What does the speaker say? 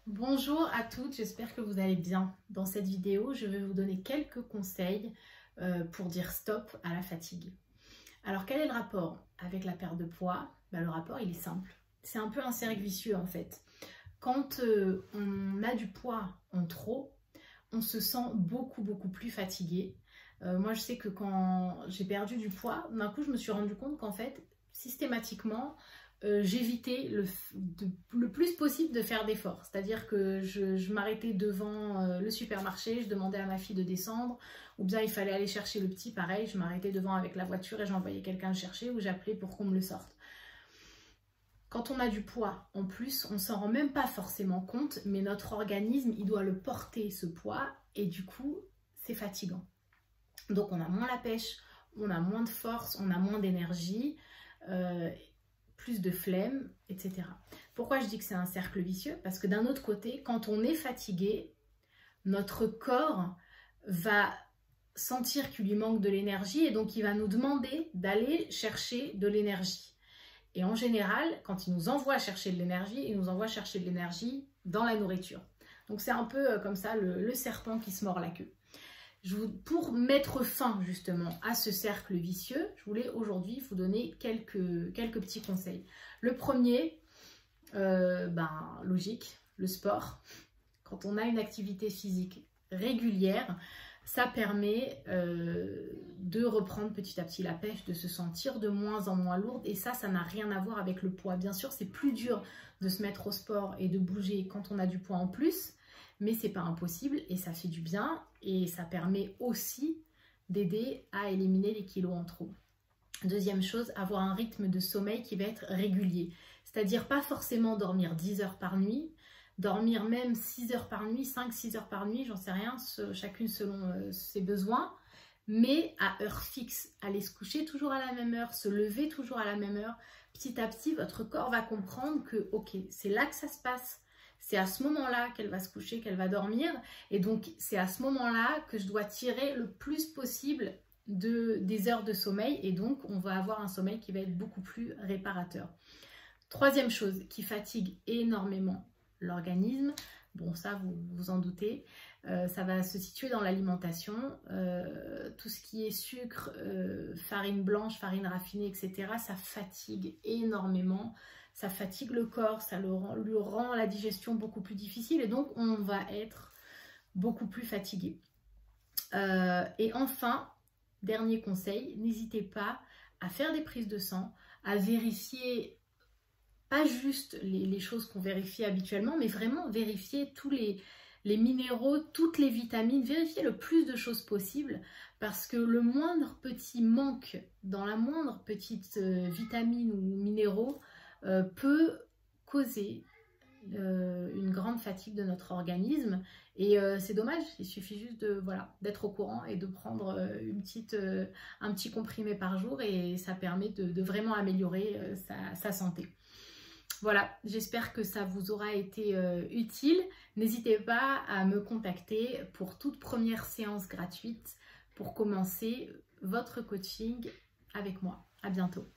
Bonjour à toutes, j'espère que vous allez bien. Dans cette vidéo, je vais vous donner quelques conseils pour dire stop à la fatigue. Alors, quel est le rapport avec la perte de poids? Le rapport, il est simple. C'est un peu un cercle vicieux en fait. Quand on a du poids en trop, on se sent beaucoup plus fatigué. Moi, je sais que quand j'ai perdu du poids, d'un coup, je me suis rendu compte qu'en fait, systématiquement, j'évitais le plus possible de faire d'efforts. C'est-à-dire que je m'arrêtais devant le supermarché, je demandais à ma fille de descendre, ou bien il fallait aller chercher le petit, pareil, je m'arrêtais devant avec la voiture et j'envoyais quelqu'un le chercher ou j'appelais pour qu'on me le sorte. Quand on a du poids, en plus, on s'en rend même pas forcément compte, mais notre organisme, il doit le porter, ce poids, et du coup, c'est fatigant. Donc on a moins la pêche, on a moins de force, on a moins d'énergie, plus de flemme, etc. Pourquoi je dis que c'est un cercle vicieux? Parce que d'un autre côté, quand on est fatigué, notre corps va sentir qu'il lui manque de l'énergie et donc il va nous demander d'aller chercher de l'énergie. Et en général, quand il nous envoie chercher de l'énergie, il nous envoie chercher de l'énergie dans la nourriture. Donc c'est un peu comme ça le serpent qui se mord la queue. Pour mettre fin justement à ce cercle vicieux, je voulais aujourd'hui vous donner quelques petits conseils. Le premier, logique, le sport. Quand on a une activité physique régulière, ça permet de reprendre petit à petit la pêche, de se sentir de moins en moins lourde. Et ça n'a rien à voir avec le poids. Bien sûr, c'est plus dur de se mettre au sport et de bouger quand on a du poids en plus. Mais c'est pas impossible et ça fait du bien et ça permet aussi d'aider à éliminer les kilos en trop. Deuxième chose, avoir un rythme de sommeil qui va être régulier. C'est-à-dire pas forcément dormir 10 heures par nuit, dormir même 6 heures par nuit, 5-6 heures par nuit, j'en sais rien, chacune selon ses besoins, mais à heure fixe. Aller se coucher toujours à la même heure, se lever toujours à la même heure. Petit à petit, votre corps va comprendre que ok, c'est là que ça se passe. C'est à ce moment-là qu'elle va se coucher, qu'elle va dormir. Et donc, c'est à ce moment-là que je dois tirer le plus possible des heures de sommeil. Et donc, on va avoir un sommeil qui va être beaucoup plus réparateur. Troisième chose qui fatigue énormément l'organisme. Bon, ça, vous vous en doutez. Ça va se situer dans l'alimentation. Tout ce qui est sucre, farine blanche, farine raffinée, etc. Ça fatigue énormément. Ça fatigue le corps, ça lui rend la digestion beaucoup plus difficile et donc on va être beaucoup plus fatigué. Et enfin, dernier conseil, n'hésitez pas à faire des prises de sang, à vérifier pas juste les choses qu'on vérifie habituellement, mais vraiment vérifier tous les minéraux, toutes les vitamines, vérifier le plus de choses possible parce que le moindre petit manque dans la moindre petite vitamine ou minéraux peut causer une grande fatigue de notre organisme et c'est dommage, il suffit juste d'être au courant et de prendre un petit comprimé par jour et ça permet de vraiment améliorer sa santé. Voilà, j'espère que ça vous aura été utile. N'hésitez pas à me contacter pour toute première séance gratuite pour commencer votre coaching avec moi. À bientôt.